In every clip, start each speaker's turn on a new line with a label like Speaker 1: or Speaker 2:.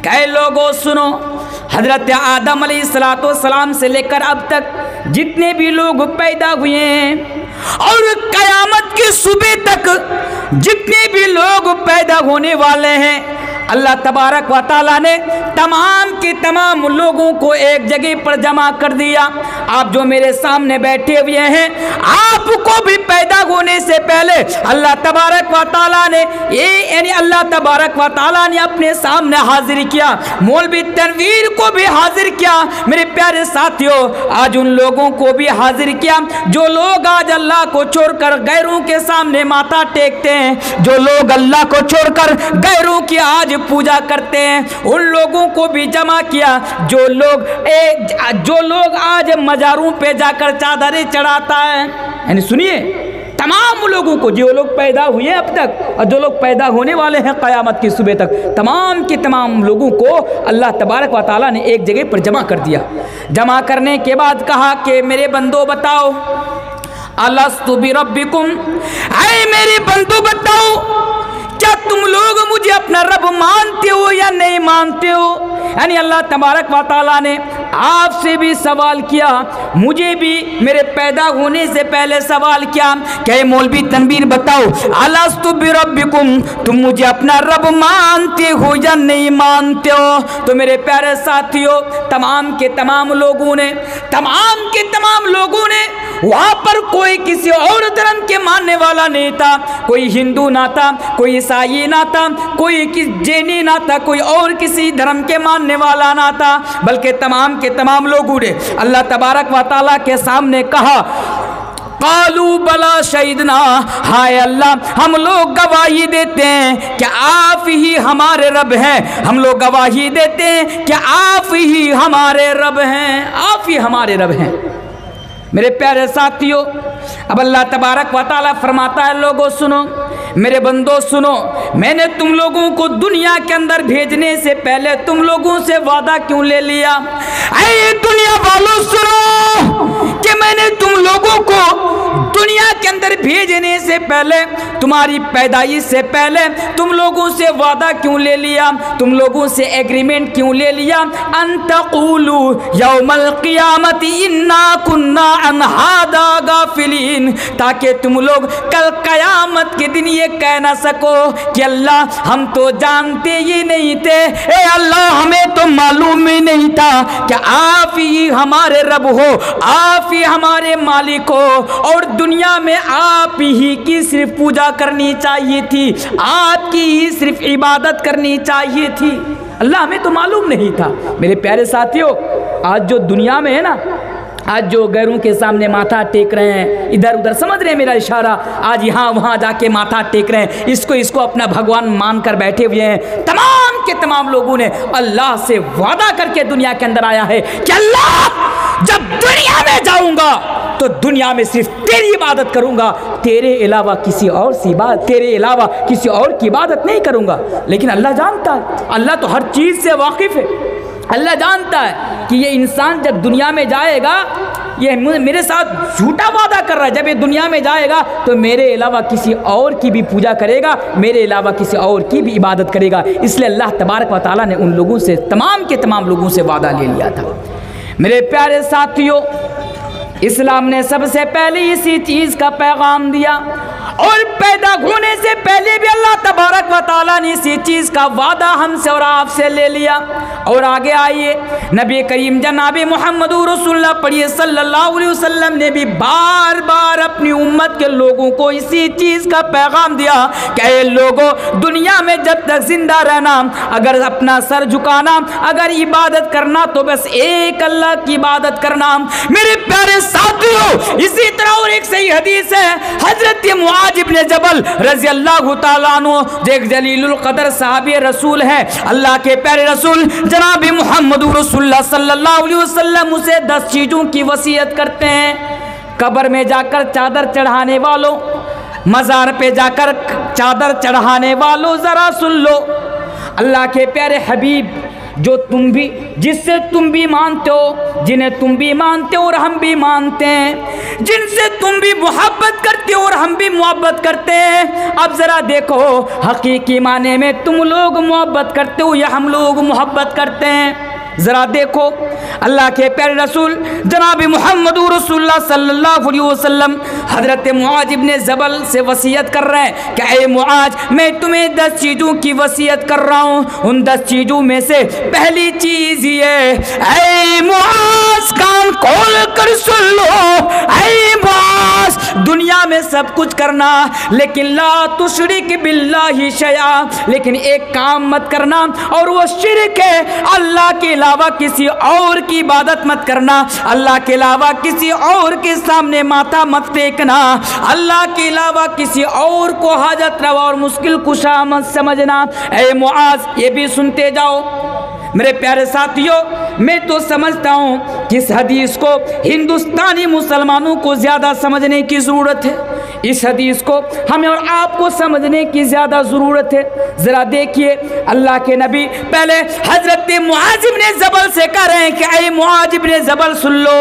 Speaker 1: कई लोगों सुनो, हजरत आदम अलैहिस्सलाम से लेकर अब तक जितने भी लोग पैदा हुए हैं और कयामत की सुबह तक जितने भी लोग पैदा होने वाले हैं, अल्लाह तबारक व तआला ने तमाम के तमाम लोगों को एक जगह पर जमा कर दिया। आप जो मेरे सामने बैठे हुए हैं, आपको भी पैदा होने से पहले अल्लाह तबारक व तआला ने अल्लाह तबारक व तआला ने अपने सामने हाजिर किया। मौलवी तनवीर को भी हाजिर किया। मेरे प्यारे साथियों, आज उन लोगों को भी हाजिर किया जो लोग आज अल्लाह को छोड़कर गैरों के सामने माथा टेकते हैं, जो लोग अल्लाह को छोड़कर गैरों की आज पूजा करते हैं, उन लोगों को भी जमा किया। जो लोग आज मजारों पे जाकर चादरें चढ़ाता है, यानी सुनिए, तमाम लोगों को, जो लोग पैदा हुए अब तक और जो लोग पैदा होने वाले हैं क़यामत की सुबह तक, तमाम के तमाम लोगों को अल्लाह तबारक व तआला ने एक जगह पर जमा कर दिया। जमा करने के बाद कहा कि मेरे बंदो बताओ, अलस्तु बिरब्बिकुम, ऐ मेरे बंदो बताओ, क्या तुम लोग मुझे अपना रब मानते हो या नहीं मानते हो? यानी अल्लाह तबारक व तआला ने आपसे भी सवाल किया, मुझे भी मेरे पैदा होने से पहले सवाल किया। क्या मौलवी तनवीर बताओ, अलस्तु बिरब्बिकुम, तुम मुझे अपना रब मानते हो या नहीं मानते हो? तो मेरे प्यारे साथियों, तमाम के तमाम लोगों ने वहाँ पर कोई किसी और धर्म के मानने वाला नहीं था, कोई हिंदू ना था, कोई ईसाई ना था, कोई जैनी ना था, कोई और किसी धर्म के मानने वाला ना था, बल्कि तमाम के तमाम लोगों ने अल्लाह तबारक व तआला के सामने कहा, कालू बला शहीदना, हाय अल्लाह, हम लोग गवाही देते हैं कि आप ही हमारे रब हैं। हम लोग गवाही देते हैं कि आप ही हमारे रब हैं, आप ही हमारे रब हैं। मेरे प्यारे साथियों, अब अल्लाह तबारक व तआला फरमाता है, लोगों सुनो, मेरे बंदो सुनो, मैंने तुम लोगों को दुनिया के अंदर भेजने से पहले तुम लोगों से वादा क्यों ले लिया? ऐ दुनिया वालों सुनो कि मैंने तुम लोगों को दुनिया के अंदर भेजने से पहले, तुम्हारी पैदाइश से पहले तुम लोगों से वादा क्यों ले लिया? तुम लोगों से एग्रीमेंट क्यों ले लिया? अंतक़ूलू यौमल क़ियामति इन्ना कुन्ना अन हादा गाफिलीन, ताकि तुम लोग कल कयामत के दिन ये कह ना सको कि अल्लाह हम तो जानते ही नहीं थे, ए अल्लाह हमें तो मालूम ही नहीं था कि आप ही हमारे रब हो, आप ही हमारे मालिक हो, और दुनिया में आप ही की सिर्फ पूजा करनी चाहिए थी, आपकी ही सिर्फ इबादत करनी चाहिए थी। अल्लाह हमें तो मालूम नहीं था। मेरे प्यारे साथियों, आज जो दुनिया में है ना, आज जो गैरों के सामने माथा टेक रहे हैं, इधर उधर, समझ रहे हैं मेरा इशारा, आज यहाँ वहाँ जाके माथा टेक रहे हैं, इसको अपना भगवान मानकर बैठे हुए हैं। तमाम के तमाम लोगों ने अल्लाह से वादा करके दुनिया के अंदर आया है कि अल्लाह जब दुनिया में जाऊंगा तो दुनिया में सिर्फ तेरी इबादत करूंगा, तेरे अलावा किसी और की बात, तेरे अलावा किसी और की इबादत नहीं करूंगा। लेकिन अल्लाह जानता है, अल्लाह तो हर चीज़ से वाकिफ़ है। अल्लाह जानता है कि ये इंसान जब दुनिया में जाएगा, ये मेरे साथ झूठा वादा कर रहा है, जब ये दुनिया में जाएगा तो मेरे अलावा किसी और की भी पूजा करेगा, मेरे अलावा किसी और की भी इबादत करेगा। इसलिए अल्लाह तबारक व तआला ने उन लोगों से, तमाम के तमाम लोगों से वादा ले लिया था। मेरे प्यारे साथियों, इस्लाम ने सबसे पहले इसी चीज़ का पैगाम दिया, और पैदा होने से पहले भी अल्लाह तबारक व तआला ने इसी चीज़ का वादा हमसे और आपसे ले लिया। और आगे आइए, नबी करीम जनाब मोहम्मद रसूलुल्लाह पढ़िए सल्लल्लाहु अलैहि वसल्लम ने भी बार बार अपनी उम्मत के लोगों को इसी चीज़ का पैगाम दिया कि लोगों, दुनिया में जब तक जिंदा रहना, अगर अपना सर झुकाना, अगर इबादत करना तो बस एक अल्लाह की इबादत करना। मेरे प्यारे साथियों, इसी तरह और एक सही हदीस है, हजरत मुआज़ इब्न जबल रज़ी अल्लाह तआला अन्हु, जो एक जलीलुल क़द्र सहाबी रसूल है, अल्लाह के प्यारे रसूल जनाब मोहम्मद रसूलुल्लाह सल्लल्लाहु अलैहि वसल्लम उसे 10 चीज़ों की वसीयत करते हैं। कब्र में जाकर चादर चढ़ाने वालों, मज़ार पे जाकर चादर चढ़ाने वालों, ज़रा सुन लो, अल्लाह के प्यारे हबीब जो तुम भी, जिससे तुम भी मानते हो, जिन्हें तुम भी मानते हो और हम भी मानते हैं, जिनसे तुम भी मोहब्बत करते हो और हम भी मोहब्बत करते हैं। अब ज़रा देखो, हकीकी माने में तुम लोग मोहब्बत करते हो या हम लोग मोहब्बत करते हैं? ज़रा देखो, अल्लाह के प्यारे रसूल जनाब मुहम्मद रसूलुल्लाह सल्लल्लाहु अलैहि वसल्लम हज़रत मुआज़ इब्ने जबल से वसीयत कर रहे हैं कि ऐ मुआज़, मैं तुम्हें 10 चीज़ों की वसीयत कर रहा हूँ। उन 10 चीज़ों में से पहली चीज़ ये, ऐ मुआज़ कान खोल कर सुन लो, ऐ मुआज़ दुनिया में सब कुछ करना लेकिन ला तुशरिक बिल्लाहि शैआ, लेकिन एक काम मत करना और वो शिरक है, अल्लाह के अलावा किसी और की इबादत मत करना, अल्लाह के अलावा किसी और के सामने माथा मत टेकना, अल्लाह के अलावा किसी और को हाजत रवा और मुश्किल कुशा मत समझना। ऐ मुआज़ ये भी सुनते जाओ। मेरे प्यारे साथियों, मैं तो समझता हूँ कि इस हदीस को हिंदुस्तानी मुसलमानों को ज़्यादा समझने की ज़रूरत है। इस हदीस को हमें और आपको समझने की ज़्यादा ज़रूरत है। ज़रा देखिए, अल्लाह के नबी पहले हज़रत मुआज़ इब्ने जबल से कह रहे हैं कि ऐ मुआज़ इब्ने जबल सुन लो,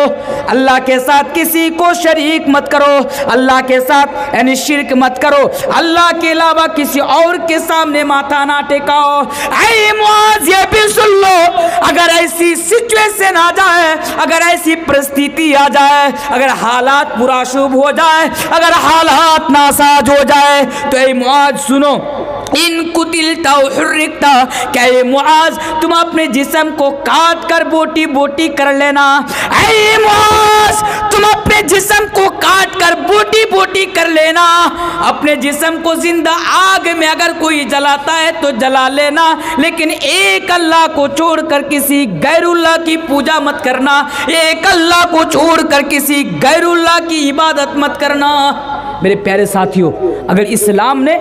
Speaker 1: अल्लाह के साथ किसी को शरीक मत करो, अल्लाह के साथ यानी शिरक मत करो, अल्लाह के अलावा किसी और के सामने माथा ना टेकाओ। ऐ मुआज़ ये भी सुन लो, अगर ऐसी सिचुएशन आ जाए, अगर ऐसी परिस्थिति आ जाए, अगर हालात बुरा शुभ हो जाए, अगर हालात नासाज हो जाए, तो ऐ मुआज़ सुनो, इन कुतिलता हुर्रिकता, क्या ये मुआज़ तुम अपने जिस्म को काट कर बोटी बोटी कर लेना। ऐ मुआज़ तुम अपने जिस्म को काट कर बोटी बोटी कर लेना, अपने जिस्म को जिंदा आग में अगर कोई जलाता है तो जला लेना, लेकिन एक अल्लाह को छोड़कर किसी गैरुल्लाह की पूजा मत करना, एक अल्लाह को छोड़कर किसी गैरुल्लाह की इबादत मत करना। मेरे प्यारे साथियों, अगर इस्लाम ने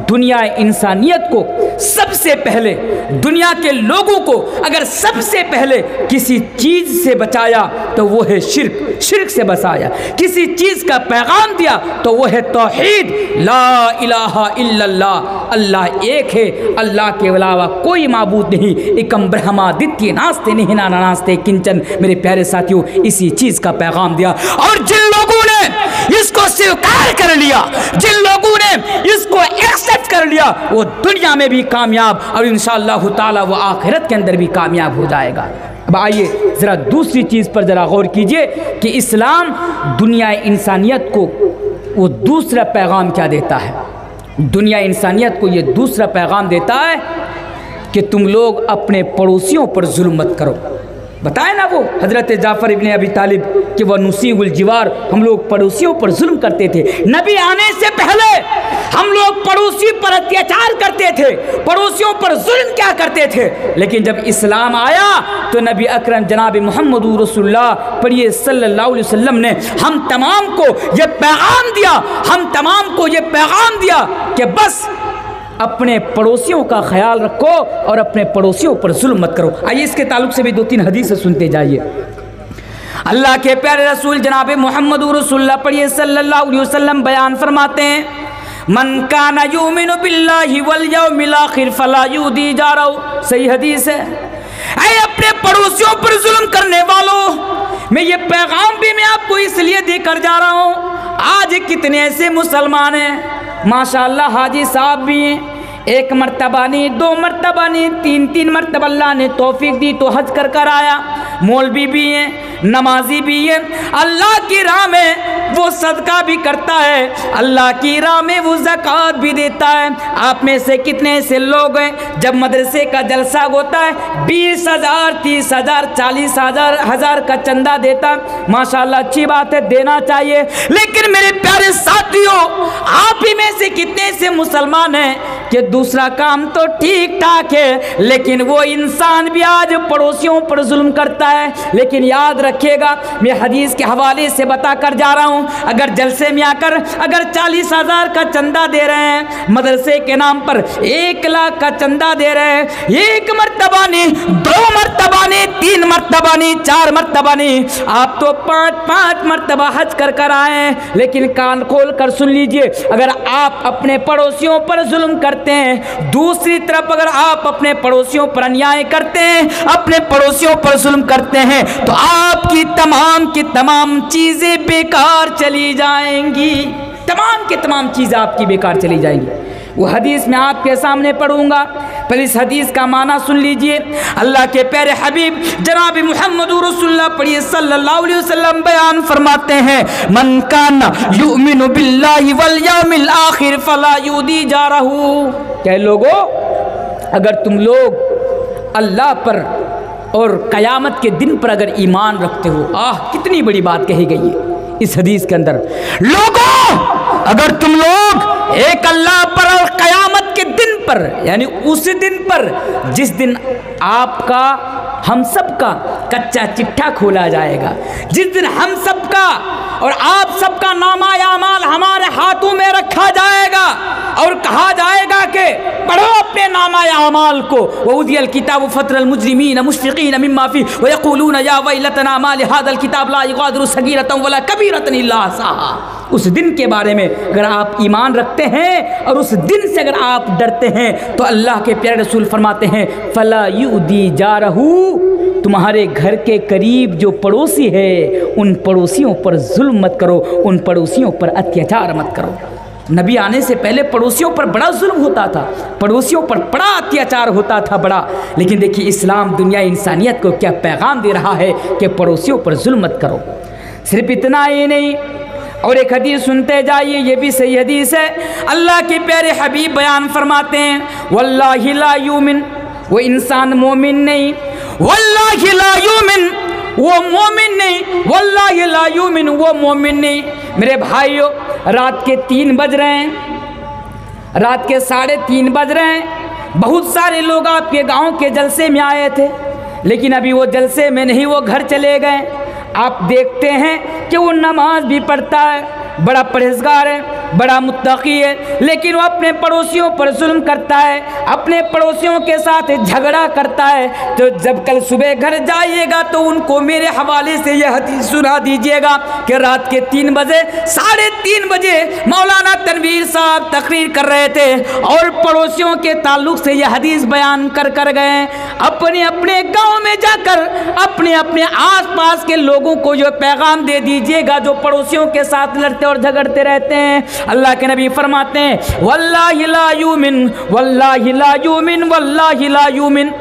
Speaker 1: दुनिया इंसानियत को सबसे पहले, दुनिया के लोगों को अगर सबसे पहले किसी चीज़ से बचाया तो वो है शिर्क, शिर्क से बचाया, किसी चीज़ का पैगाम दिया तो वो है तौहीद, ला इलाहा इल्लल्लाह, अल्लाह एक है, अल्लाह के अलावा कोई माबूद नहीं, एकम ब्रह्मादित्य नास्ते नहीं ना नास्ते किंचन। मेरे प्यारे साथियों, इसी चीज़ का पैगाम दिया और जिन लोगों ने इसको स्वीकार कर लिया, जिन लोगों ने इसको एक्सेप्ट कर लिया, वो दुनिया में भी कामयाब और इंशाअल्लाह ताला वो आखिरत के अंदर भी कामयाब हो जाएगा। अब आइए ज़रा दूसरी चीज़ पर ज़रा गौर कीजिए कि इस्लाम दुनिया इंसानियत को वो दूसरा पैगाम क्या देता है। दुनिया इंसानियत को ये दूसरा पैगाम देता है कि तुम लोग अपने पड़ोसियों पर जुल्म मत करो। बताए ना वो हज़रत जाफ़र इब्ने अबी तालिब कि वह नुसीउल जिवार, हम लोग पड़ोसियों पर जुल्म करते थे। नबी आने से पहले हम लोग पड़ोसी पर अत्याचार करते थे, पड़ोसियों पर जुल्म क्या करते थे, लेकिन जब इस्लाम आया तो नबी अकरम जनाब मुहम्मद रसूलुल्लाह पढ़िए सल्लल्लाहु अलैहि वसल्लम ने हम तमाम को ये पैगाम दिया, हम तमाम को ये पैगाम दिया कि बस अपने पड़ोसियों का ख्याल रखो और अपने पड़ोसियों पर जुल्म मत करो। आइए इसके ताल्लुक से भी 2-3 हदीस सुनते जाइए। अल्लाह के प्यारे रसूल जनाब मुहम्मद रसूलुल्लाह पढ़िए सल्लल्लाहु अलैहि वसल्लम बयान फरमाते हैं, मन काना युमिनु बिल्लाहि वल यौमिल आखिर फला युदी जारहु। सही हदीस है। ऐ अपने पड़ोसियों पर जुल्म करने वालों, मैं ये पैगाम भी मैं आपको इसलिए देकर जा रहा हूँ। आज कितने ऐसे मुसलमान हैं, माशाअल्लाह हाजी साहब भी हैं, 1 मरतबा नहीं, 2 मरतबा नहीं, 3 मरतबा अल्लाह ने तौफीक दी तो हज कर आया। मौलवी भी हैं, नमाजी भी हैं, अल्लाह की राह में वो सदका भी करता है, अल्लाह की राह में वो ज़कात भी देता है। आप में से कितने ऐसे लोग हैं जब मदरसे का जलसा होता है 20,000, 30,000, 40,000 का चंदा देता, माशाअल्लाह अच्छी बात है, देना चाहिए। लेकिन मेरे प्यारे साथियों, आप ही में से कितने ऐसे मुसलमान हैं कि दूसरा काम तो ठीक ठाक है, लेकिन वो इंसान भी आज पड़ोसियों पर जुल्म करता है। लेकिन याद रखिएगा, मैं हदीस के हवाले से बता कर जा रहा हूँ, अगर जलसे में आकर अगर 40,000 का चंदा दे रहे हैं, मदरसे के नाम पर 1 लाख का चंदा दे रहे हैं, 1 मरतबा नहीं, 2 मरतबा नहीं, 3 मरतबा नहीं, 4 मरतबा नहीं, आप तो 5 मरतबा हज कर आए हैं। लेकिन कान खोल कर सुन लीजिए, अगर आप अपने पड़ोसियों पर जुल्म करते करते हैं, दूसरी तरफ अगर आप अपने पड़ोसियों पर अन्याय करते हैं, अपने पड़ोसियों पर जुल्म करते हैं, तो आपकी तमाम की तमाम चीज़ें बेकार चली जाएंगी। तमाम की तमाम चीज़ें आपकी बेकार चली जाएंगी। वो हदीस मैं आपके सामने पढ़ूंगा, पर इस हदीस का माना सुन लीजिए। अल्लाह के प्यारे हबीब जनाब मुहम्मद रसूलुल्लाह पढ़िए सल्लल्लाहु अलैहि वसल्लम बयान फरमाते हैं, मन काना युमिनु बिल्लाहि वल यौमिल आखिर फला युदी जारहू। क्या लोगों, अगर तुम लोग अल्लाह पर और क़यामत के दिन पर अगर ईमान रखते हो, कितनी बड़ी बात कही गई है इस हदीस के अंदर। लोगों, अगर तुम लोग एक अल्लाह पर और क़यामत के दिन पर, यानी उस दिन पर जिस दिन आपका हम सब का कच्चा चिट्ठा खोला जाएगा, जिस दिन हम सब का और आप सबका नामा यामाल हमारे हाथों में रखा जाएगा और कहा जाएगा कि पढ़ो अपने नामा यामाल को, वउदियल किताब फतरल मुजरिमीन मुशफिकीन मिम्मा फी व यक़ूलून या वैलतना मा लिहादल किताब ला युगादिरु सगीरतन वला कबीरतन इल्ला अहसाहा। उस दिन के बारे में अगर आप ईमान रखते हैं और उस दिन से अगर आप डरते हैं, तो अल्लाह के प्यारे रसूल फरमाते हैं, फला युदी जारहू, तुम्हारे घर के करीब जो पड़ोसी है उन पड़ोसियों पर जुल्म मत करो, उन पड़ोसियों पर अत्याचार मत करो। नबी आने से पहले पड़ोसियों पर बड़ा जुल्म होता था, पड़ोसियों पर बड़ा अत्याचार होता था बड़ा, लेकिन देखिए इस्लाम दुनिया इंसानियत को क्या पैगाम दे रहा है कि पड़ोसियों पर जुल्म मत करो। सिर्फ इतना ही नहीं, और एक हदीस सुनते जाइए, ये भी सही हदीस है। अल्लाह के प्यारे हबीब बयान फरमाते हैं, वल्लाहि ला युमिन, वो इंसान मोमिन नहीं, वल्लाहि ला युमिन, वो मोमिन नहीं, वल्लाहि ला युमिन, वो मोमिन नहीं। मेरे भाइयों, रात के 3 बज रहे हैं, रात के 3:30 बज रहे हैं। बहुत सारे लोग आपके गांव के जलसे में आए थे, लेकिन अभी वो जलसे में नहीं, वो घर चले गए। आप देखते हैं कि वो नमाज भी पढ़ता है, बड़ा परहेजगार है, बड़ा मुत्तकी है, लेकिन वो अपने पड़ोसियों पर जुल्म करता है, अपने पड़ोसियों के साथ झगड़ा करता है। तो जब कल सुबह घर जाइएगा तो उनको मेरे हवाले से यह हदीस सुना दीजिएगा कि रात के 3 बजे 3:30 बजे मौलाना तनवीर साहब तकरीर कर रहे थे और पड़ोसियों के ताल्लुक से यह हदीस बयान कर गए। अपने अपने गाँव में जाकर अपने अपने आस पास के लोगों को जो पैगाम दे दीजिएगा जो पड़ोसियों के साथ लड़ते और झगड़ते रहते हैं। अल्लाह के नबी फरमाते हैं, वल्लाहि ला युमिन, वल्लाहि ला युमिन, वल्लाहि ला युमिन,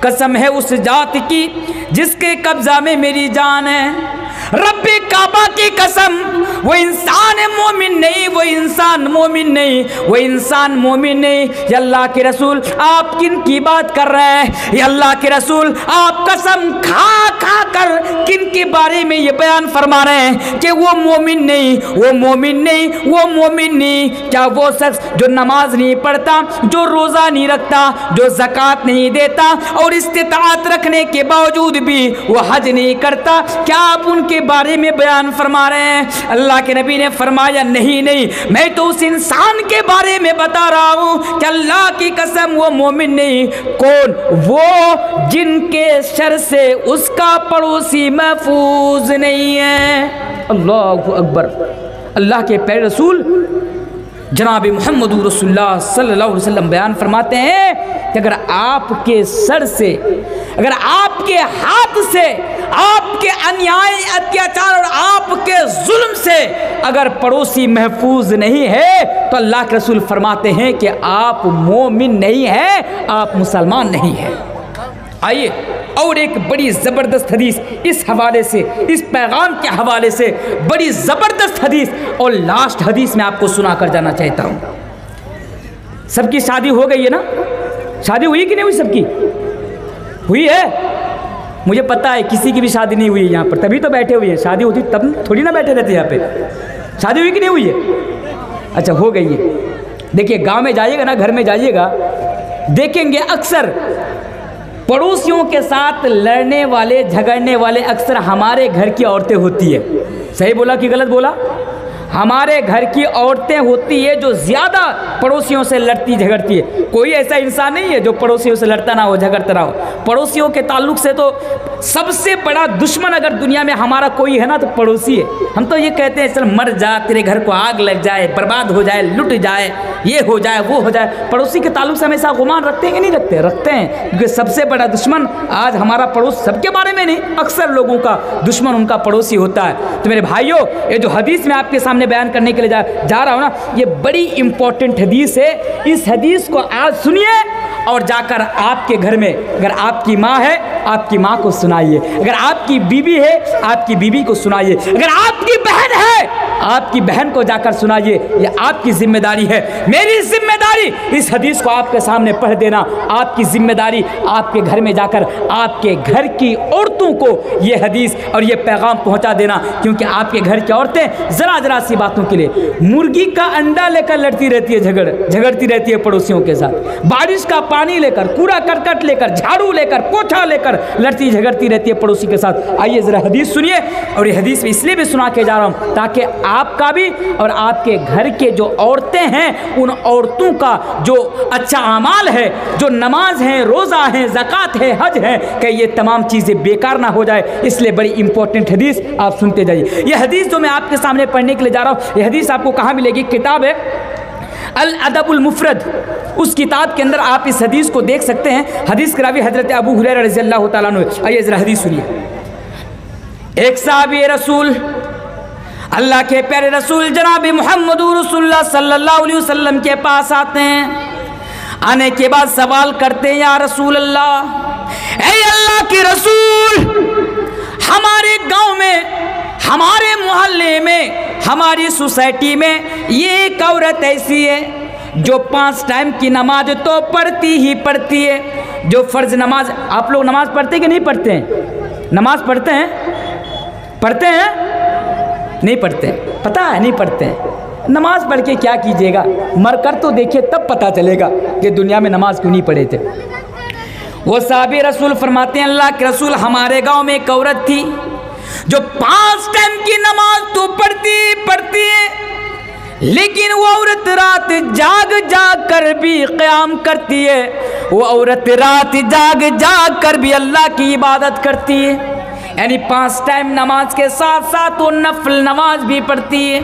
Speaker 1: कसम है उस जात की जिसके कब्जा में मेरी जान है, रब्बे काबा की कसम, वो इंसान मोमिन नहीं, वो इंसान मोमिन नहीं, वो इंसान मोमिन नहीं। ये अल्लाह के रसूल आप किन की बात कर रहे हैं? ये अल्लाह के रसूल आप कसम खा खा कर किन के बारे में ये बयान फरमा रहे हैं कि वो मोमिन नहीं, वो मोमिन नहीं, वो मोमिन नहीं? क्या वो शख्स जो नमाज नहीं पढ़ता, जो रोज़ा नहीं रखता, जो ज़कात नहीं देता और इस्तिताअत रखने के बावजूद भी वो हज नहीं करता, क्या आप उनके बारे में बयान फरमा रहे हैं? अल्लाह के नबी ने फरमाया, नहीं नहीं, मैं तो उस इंसान के बारे में बता रहा हूँ कि अल्लाह की कसम वो मोमिन नहीं। कौन? वो जिनके शर से उसका पड़ोसी महफूज नहीं है। अल्लाहु अकबर। अल्लाह के प्यारे रसूल जनाब मुहम्मद रसूलुल्लाह सल्लल्लाहु अलैहि वसल्लम बयान फरमाते हैं कि अगर आपके सर से, अगर आपके हाथ से, आपके अन्याय अत्याचार और आपके जुल्म से अगर पड़ोसी महफूज नहीं है तो अल्लाह के रसूल फरमाते हैं कि आप मोमिन नहीं हैं, आप मुसलमान नहीं हैं। आइए और एक बड़ी ज़बरदस्त हदीस इस हवाले से, इस पैगाम के हवाले से बड़ी ज़बरदस्त हदीस और लास्ट हदीस मैं आपको सुना कर जाना चाहता हूँ। सबकी शादी हो गई है ना? शादी हुई कि नहीं हुई? सबकी हुई है? मुझे पता है किसी की भी शादी नहीं हुई है यहाँ पर, तभी तो बैठे हुए हैं। शादी होती तब थोड़ी ना बैठे रहते यहाँ पे। शादी हुई कि नहीं हुई है? अच्छा, हो गई है। देखिए गांव में जाइएगा ना, घर में जाइएगा, देखेंगे अक्सर पड़ोसियों के साथ लड़ने वाले, झगड़ने वाले अक्सर हमारे घर की औरतें होती है। सही बोला कि गलत बोला? हमारे घर की औरतें होती है जो ज़्यादा पड़ोसियों से लड़ती झगड़ती है। कोई ऐसा इंसान नहीं है जो पड़ोसियों से लड़ता ना हो, झगड़ता ना हो। पड़ोसियों के ताल्लुक से तो सबसे बड़ा दुश्मन अगर दुनिया में हमारा कोई है ना तो पड़ोसी है। हम तो ये कहते हैं चल मर जा, तेरे घर को आग लग जाए, बर्बाद हो जाए, लुट जाए, ये हो जाए, वो हो जाए, पड़ोसी के ताल्लुक से हमेशा गुमान रखते हैं कि नहीं रखते? रखते हैं, क्योंकि सबसे बड़ा दुश्मन आज हमारा पड़ोस, सबके बारे में नहीं, अक्सर लोगों का दुश्मन उनका पड़ोसी होता है। तो मेरे भाइयों, ये जो हदीस मैं आपके सामने बयान करने के लिए जा रहा हूँ ना, ये बड़ी इंपॉर्टेंट हदीस है। इस हदीस को आज सुनिए और जाकर आपके घर में अगर आपकी माँ है, आपकी माँ को सुनाइए, अगर आपकी बीवी है, आपकी बीवी को सुनाइए, अगर आपकी बहन है, आपकी बहन को जाकर सुनाइए। ये आपकी जिम्मेदारी है, मेरी जिम्मेदारी इस हदीस को आपके सामने पढ़ देना, आपकी जिम्मेदारी आपके घर में जाकर आपके घर की औरतों को ये हदीस और ये पैगाम पहुंचा देना। क्योंकि आपके घर की औरतें ज़रा ज़रा सी बातों के लिए मुर्गी का अंडा लेकर लड़ती रहती है, झगड़ती रहती है पड़ोसियों के साथ, बारिश का पानी लेकर, कूड़ा करकट लेकर, झाड़ू लेकर, पोछा लेकर लड़ती झगड़ती रहती है पड़ोसी के साथ। आइए ज़रा हदीस सुनिए। और ये हदीस इसलिए भी सुना के जा रहा हूँ ताकि आपका भी और आपके घर के जो औरतें हैं उन औरतों का जो अच्छा अमाल है, जो नमाज है, रोज़ा है, ज़कात है, हज है, कि ये तमाम चीज़ें बेकार ना हो जाए। इसलिए बड़ी इंपॉर्टेंट हदीस आप सुनते जाइए। ये हदीस जो मैं आपके सामने पढ़ने के लिए जा रहा हूँ, ये हदीस आपको कहाँ मिलेगी? किताब है अल अदबुल मुफरद, उस किताब के अंदर आप इस हदीस को देख सकते हैं। हदीस के रावी हजरत अबू हुरैरा रज़ियल्लाहु ताला अन्हु। आइए ज़रा हदीस सुनिए। एक साहबी रसूल, अल्लाह के प्यारे रसूल जनाब मुहम्मदुर रसूलुल्लाह सल्लल्लाहु अलैहि वसल्लम के पास आते हैं। आने के बाद सवाल करते हैं, या रसूल अल्लाह, ऐ अल्लाह के रसूल, हमारे गांव में, हमारे मोहल्ले में, हमारी सोसाइटी में ये एक औरत ऐसी है जो 5 टाइम की नमाज तो पढ़ती ही पढ़ती है, जो फ़र्ज़ नमाज, आप लोग नमाज पढ़ते कि नहीं पढ़ते हैं? नमाज पढ़ते हैं? पढ़ते हैं? नहीं पढ़ते, पता है नहीं पढ़ते हैं। नमाज पढ़ के क्या कीजिएगा? मर कर तो देखिए, तब पता चलेगा कि दुनिया में नमाज क्यों नहीं पढ़े थे। वो साहबी रसूल फरमाते हैं, अल्लाह के रसूल, हमारे गांव में एक औरत थी जो 5 टाइम की नमाज तो पढ़ती है, लेकिन वो औरत रात जाग जाग कर भी क़याम करती है, वो औरत रात जाग जाग कर भी अल्लाह की इबादत करती है। यानी 5 टाइम नमाज के साथ साथ वो नफल नमाज भी पढ़ती है।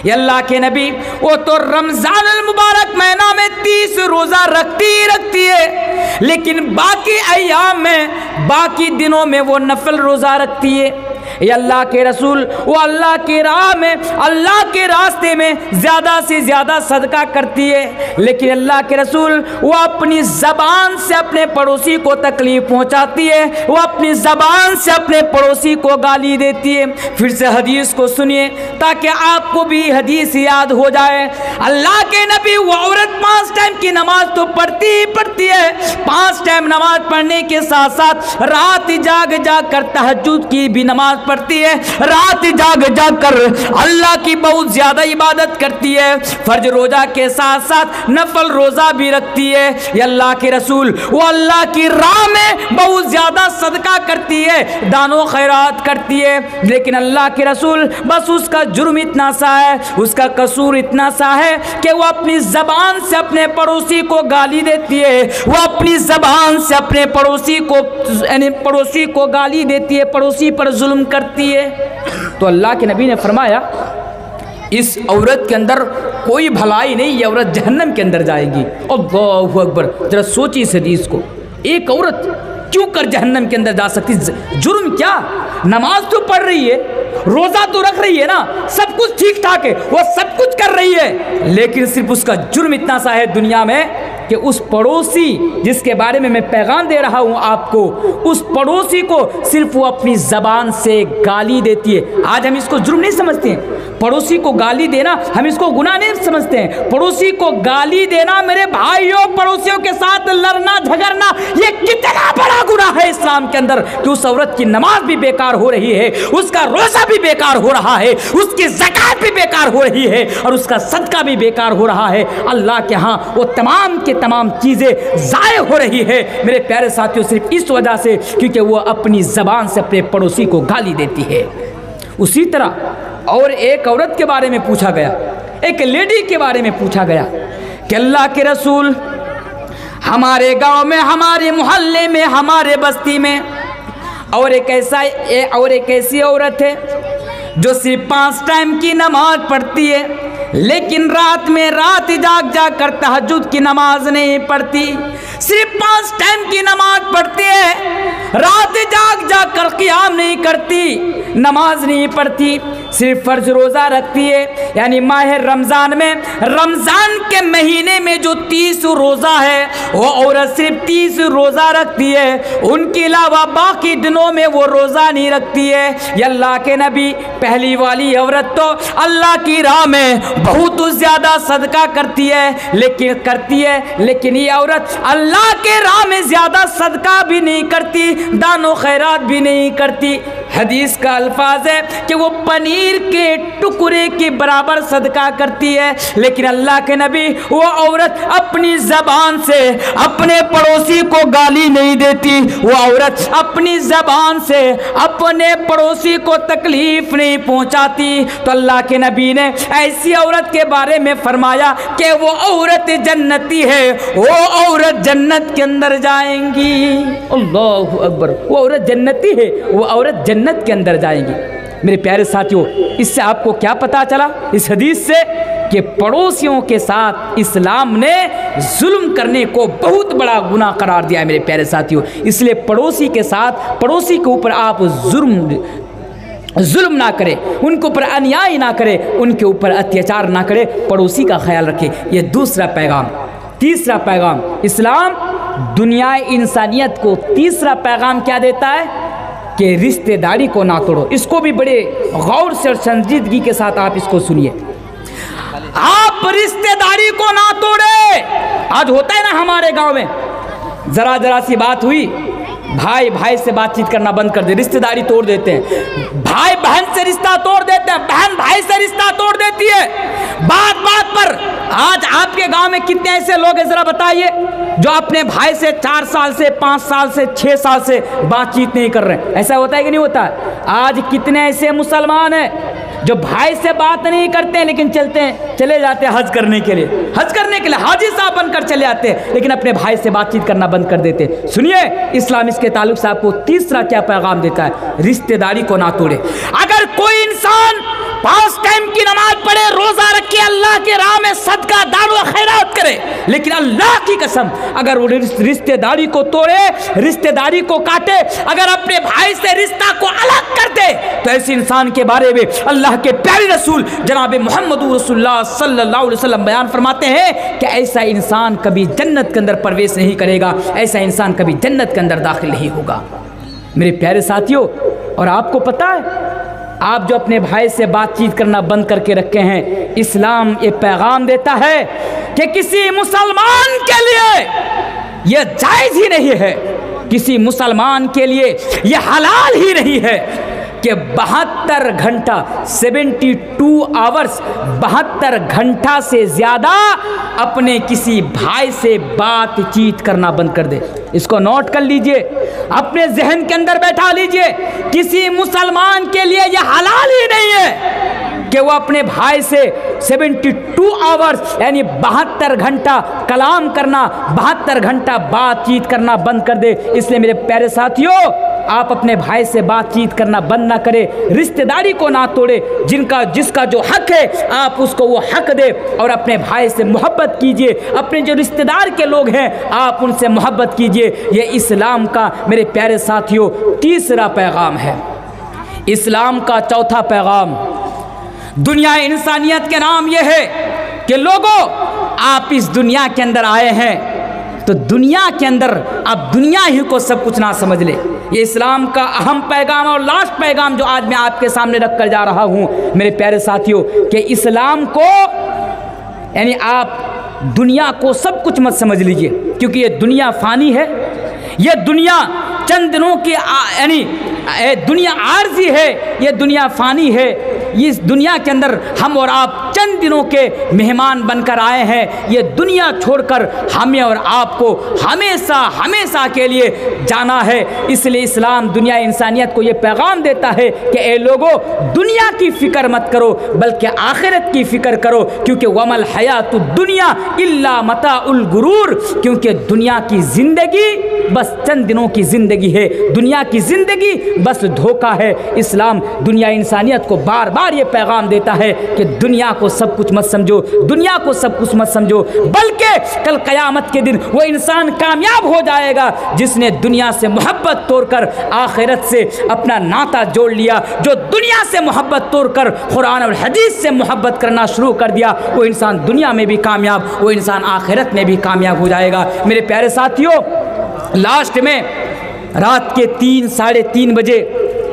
Speaker 1: ये अल्लाह के नबी, वो तो रमज़ान अल मुबारक महीना में 30 रोज़ा रखती है, लेकिन बाकी अय्याम में, बाकी दिनों में वो नफल रोज़ा रखती है। ये अल्लाह के रसूल, वो अल्लाह की राह में, अल्लाह के रास्ते में ज़्यादा से ज़्यादा सदका करती है, लेकिन अल्लाह के रसूल वो अपनी ज़बान से अपने पड़ोसी को तकलीफ़ पहुंचाती है, वो अपनी ज़बान से अपने पड़ोसी को गाली देती है। फिर से हदीस को सुनिए ताकि आपको भी हदीस याद हो जाए। अल्लाह के नबी, वो औरत 5 टाइम की नमाज तो पढ़ती है, 5 टाइम नमाज पढ़ने के साथ साथ रात जाग जाग कर तहज्जुद की भी नमाज पढ़ती है, रात जाग जाग कर अल्लाह की बहुत ज़्यादा इबादत करती है, फर्ज रोज़ा के साथ साथ नफल रोज़ा भी रखती है। ये अल्लाह के रसूल, वो अल्लाह की राह में बहुत ज़्यादा सदका करती है, दानो खैरात करती है, लेकिन अल्लाह के रसूल बस उसका जुर्म इतना सा है, उसका कसूर इतना सा है कि वो अपनी ज़बान से अपने पड़ोसी को गाली देती है, वो अपनी ज़बान से अपने पड़ोसी को, यानी पड़ोसी को गाली देती है, पड़ोसी पर जुल्म करती है। तो अल्लाह के नबी ने फरमाया, इस औरत के अंदर कोई भलाई नहीं, ये औरत जहन्नम के अंदर जाएगी। अल्लाहु अकबर। जरा सोचिए इस हदीस को, एक औरत क्यों कर जहन्नम के अंदर जा सकती? जुर्म क्या? नमाज तो पढ़ रही है, रोज़ा तो रख रही है ना, सब कुछ ठीक ठाक है, वो सब कुछ कर रही है, लेकिन सिर्फ उसका जुर्म इतना सा है दुनिया में कि उस पड़ोसी जिसके बारे में मैं पैगाम दे रहा हूँ आपको, उस पड़ोसी को सिर्फ वो अपनी ज़बान से गाली देती है। आज हम इसको जुर्म नहीं समझते हैं, पड़ोसी को गाली देना हम इसको गुनाह नहीं समझते हैं। पड़ोसी को गाली देना मेरे भाइयों, पड़ोसियों के साथ लड़ना झगड़ना, ये कितना बड़ा गुनाह है इस्लाम के अंदर कि उस औरत की नमाज भी बेकार हो रही है, उसका रोज़ा भी बेकार हो रहा है, उसकी ज़कात भी बेकार हो रही है और उसका सदका भी बेकार हो रहा है। अल्लाह के यहाँ वो तमाम के तमाम चीज़ें ज़ाय हो रही है मेरे प्यारे साथियों, सिर्फ इस वजह से क्योंकि वो अपनी ज़बान से अपने पड़ोसी को गाली देती है। उसी तरह और एक औरत के बारे में पूछा गया, एक लेडी के बारे में पूछा गया कि अल्लाह के रसूल, हमारे गांव में, हमारे मोहल्ले में, हमारे बस्ती में और एक ऐसी औरत है जो सिर्फ 5 टाइम की नमाज पढ़ती है, लेकिन रात में रात जाग जाग कर तहज्जुद की नमाज नहीं पढ़ती। सिर्फ 5 टाइम की नमाज पढ़ती है, रात जाग जाग कर क़ियाम नहीं करती, नमाज नहीं पढ़ती, सिर्फ फर्ज रोज़ा रखती है। यानी माह रमज़ान में, रमज़ान के महीने में जो 30 रोज़ा है वो औरत सिर्फ 30 रोज़ा रखती है, उनके अलावा बाकी दिनों में वो रोज़ा नहीं रखती है। ये अल्लाह के नबी, पहली वाली औरत तो अल्लाह की राह में बहुत ज़्यादा सदका करती है, लेकिन ये औरत अल्लाह के राह में ज़्यादा सदका भी नहीं करती, दानो खैरात भी नहीं करती। हदीस का अल्फाज है कि वो पनीर के टुकड़े के बराबर सदका करती है, लेकिन अल्लाह के नबी, वो औरत अपनी ज़बान से अपने पड़ोसी को गाली नहीं देती, वो औरत अपनी ज़बान से अपने पड़ोसी को तकलीफ नहीं पहुंचाती। तो अल्लाह के नबी ने ऐसी औरत के बारे में फरमाया कि वो औरत जन्नती है, वो औरत जन्नत के अंदर जाएंगी। अल्लाहु अकबर, वो औरत जन्नती है, वो औरत जन्नत के अंदर जाएंगी। मेरे प्यारे साथियों, इससे आपको क्या पता चला इस हदीस से कि पड़ोसियों के साथ इस्लाम ने जुल्म करने को बहुत बड़ा गुनाह करार दिया है। मेरे प्यारे साथियों, इसलिए पड़ोसी के साथ, पड़ोसी के ऊपर आप जुल्म ना करें, उनके ऊपर अन्याय ना करें, उनके ऊपर अत्याचार ना करें, पड़ोसी का ख्याल रखें। ये दूसरा पैगाम। तीसरा पैगाम, इस्लाम दुनिया इंसानियत को तीसरा पैगाम क्या देता है कि रिश्तेदारी को ना तोड़ो। इसको भी बड़े गौर से और संजीदगी के साथ आप इसको सुनिए। आप रिश्तेदारी को ना तोड़े। आज होता है ना हमारे गांव में, जरा सी बात हुई, भाई भाई से बातचीत करना बंद कर दे, रिश्तेदारी तोड़ देते हैं, भाई बहन से रिश्ता तोड़ देते हैं, बहन भाई से रिश्ता तोड़ देती है। बात बात पर आज आपके गांव में कितने ऐसे लोग हैं, जरा बताइए, जो अपने भाई से 4 साल से, 5 साल से, 6 साल से बातचीत नहीं कर रहे हैं। ऐसा होता है कि नहीं होता? आज कितने ऐसे मुसलमान हैं जो भाई से बात नहीं करते हैं, लेकिन चले जाते हैं हज करने के लिए, हाजी साहब बनकर चले आते हैं, लेकिन अपने भाई से बातचीत करना बंद कर देते हैं। सुनिए, इस्लाम इसके ताल्लुक से आपको तीसरा क्या पैगाम देता है, रिश्तेदारी को ना तोड़े। अगर कोई इंसान 5 टाइम की नमाज पढ़े, रोजा रखे, अल्लाह के राह में सदका दान व खैरात करे, लेकिन अल्लाह की कसम अगर वो रिश्तेदारी को तोड़े, रिश्तेदारी को काटे, अगर अपने भाई से रिश्ता को अलग कर दे, तो ऐसे इंसान के बारे में अल्लाह के प्यारे रसूल जनाब मोहम्मद रसूलुल्लाह सल्लल्लाहु अलैहि वसल्लम बयान फरमाते हैं कि ऐसा इंसान कभी जन्नत के अंदर प्रवेश नहीं करेगा, ऐसा इंसान कभी जन्नत के अंदर दाखिल नहीं होगा। मेरे प्यारे साथियों, और आपको पता है, आप जो अपने भाई से बातचीत करना बंद करके रखे हैं, इस्लाम ये पैगाम देता है कि किसी मुसलमान के लिए यह जायज़ ही नहीं है, किसी मुसलमान के लिए यह हलाल ही नहीं है कि 72 घंटा 72 आवर्स 72 घंटा से ज़्यादा अपने किसी भाई से बातचीत करना बंद कर दे। इसको नोट कर लीजिए, अपने जहन के अंदर बैठा लीजिए, किसी मुसलमान के लिए यह हलाल ही नहीं है कि वो अपने भाई से 72 आवर्स यानी 72 घंटा कलाम करना, 72 घंटा बातचीत करना बंद कर दे। इसलिए मेरे प्यारे साथियों, आप अपने भाई से बातचीत करना बंद ना करें, रिश्तेदारी को ना तोड़े, जिसका जो हक है आप उसको वो हक दे, और अपने भाई से मोहब्बत कीजिए, अपने जो रिश्तेदार के लोग हैं आप उनसे मोहब्बत कीजिए। ये इस्लाम का मेरे प्यारे साथियों तीसरा पैगाम है। इस्लाम का चौथा पैगाम दुनिया इंसानियत के नाम यह है कि लोगों, आप इस दुनिया के अंदर आए हैं तो दुनिया के अंदर आप दुनिया ही को सब कुछ ना समझ ले। ये इस्लाम का अहम पैगाम और लास्ट पैगाम जो आज मैं आपके सामने रख कर जा रहा हूँ मेरे प्यारे साथियों, कि इस्लाम को यानी आप दुनिया को सब कुछ मत समझ लीजिए, क्योंकि ये दुनिया फ़ानी है, ये दुनिया चंद दिनों की यानी दुनिया आर्जी है, ये दुनिया फ़ानी है। इस दुनिया के अंदर हम और आप चंद दिनों के मेहमान बनकर आए हैं। ये दुनिया छोड़कर हमें और आपको हमेशा हमेशा के लिए जाना है। इसलिए इस्लाम दुनिया इंसानियत को ये पैगाम देता है कि ए लोगों, दुनिया की फ़िक्र मत करो बल्कि आखिरत की फ़िक्र करो, क्योंकि वमल हयातु दुनिया इल्ला मताउल गुरूर, क्योंकि दुनिया की ज़िंदगी बस चंद दिनों की ज़िंदगी है, दुनिया की ज़िंदगी बस धोखा है। इस्लाम दुनिया इंसानियत को बार बार ये पैगाम देता है कि दुनिया को सब कुछ मत समझो, दुनिया को सब कुछ मत समझो, बल्कि कल क़यामत के दिन वो इंसान कामयाब हो जाएगा जिसने दुनिया से मोहब्बत तोड़कर आखिरत से अपना नाता जोड़ लिया। जो दुनिया से मोहब्बत तोड़कर कुरान और हदीस से मोहब्बत करना शुरू कर दिया, वो इंसान दुनिया में भी कामयाब, वो इंसान आखिरत में भी कामयाब हो जाएगा। मेरे प्यारे साथियों, लास्ट में रात के 3 साढ़े 3 बजे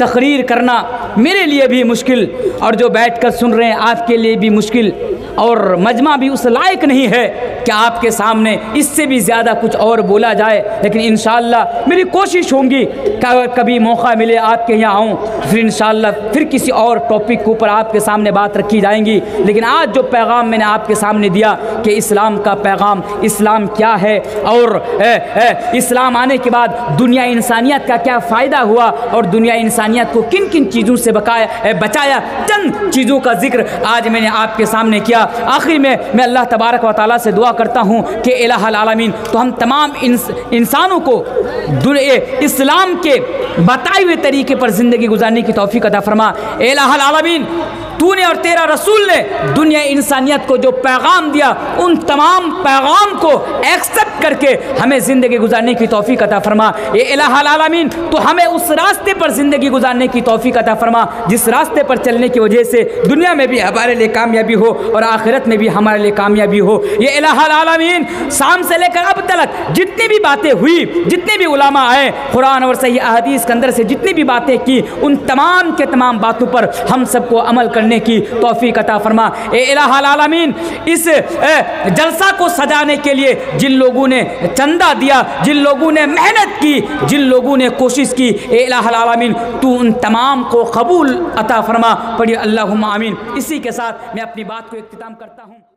Speaker 1: तकरीर करना मेरे लिए भी मुश्किल, और जो बैठकर सुन रहे हैं आपके लिए भी मुश्किल, और मजमा भी उस लायक नहीं है कि आपके सामने इससे भी ज़्यादा कुछ और बोला जाए। लेकिन इंशाअल्लाह मेरी कोशिश होगी कि अगर कभी मौका मिले आपके यहाँ आऊँ, फिर इंशाअल्लाह फिर किसी और टॉपिक के ऊपर आपके सामने बात रखी जाएंगी। लेकिन आज जो पैगाम मैंने आपके सामने दिया कि इस्लाम का पैगाम, इस्लाम क्या है और इस्लाम आने के बाद दुनिया इंसानियत का क्या फ़ायदा हुआ और दुनिया इंसानियत को किन किन चीज़ों से बचाया, चंद चीज़ों का जिक्र आज मैंने आपके सामने किया। आखिर में मैं अल्लाह तबारक व तआला से दुआ करता हूँ कि इलाहुल आलमीन तो हम तमाम इंसानों को इस्लाम के बताए हुए तरीके पर ज़िंदगी गुजारने की तौफीक अता फरमा। इलाहुल आलमीन, तूने और तेरा रसूल ने दुनिया इंसानियत को जो पैगाम दिया, उन तमाम पैगाम को एक्सेप्ट करके हमें ज़िंदगी गुजारने की तौफीक अता फरमा। ये इलाहुल आलमीन तो हमें उस रास्ते पर ज़िंदगी गुजारने की तौफीक अता फरमा जिस रास्ते पर चलने की वजह से दुनिया में भी हमारे लिए कामयाबी हो और आखिरत में भी हमारे लिए कामयाबी हो। ये इलाहुल आलमीन शाम से लेकर अब तक जितनी भी बातें हुई, जितने भी उलामा आए, कुरान और सही अहदीस के अंदर से जितनी भी बातें की, उन तमाम के तमाम बातों पर हम सबको अमल करने की तौफीक अता फरमा। ए इलाहुल आलमीन, इस जलसा को सजाने के लिए जिन लोगों ने चंदा दिया, जिन लोगों ने मेहनत की, जिन लोगों ने कोशिश की, ए इलाहुल आलमीन तू उन तमाम को कबूल अता फरमा। पढ़िए अल्लाहुम्मा आमीन। इसी के साथ मैं अपनी बात को इख्तिताम करता हूँ।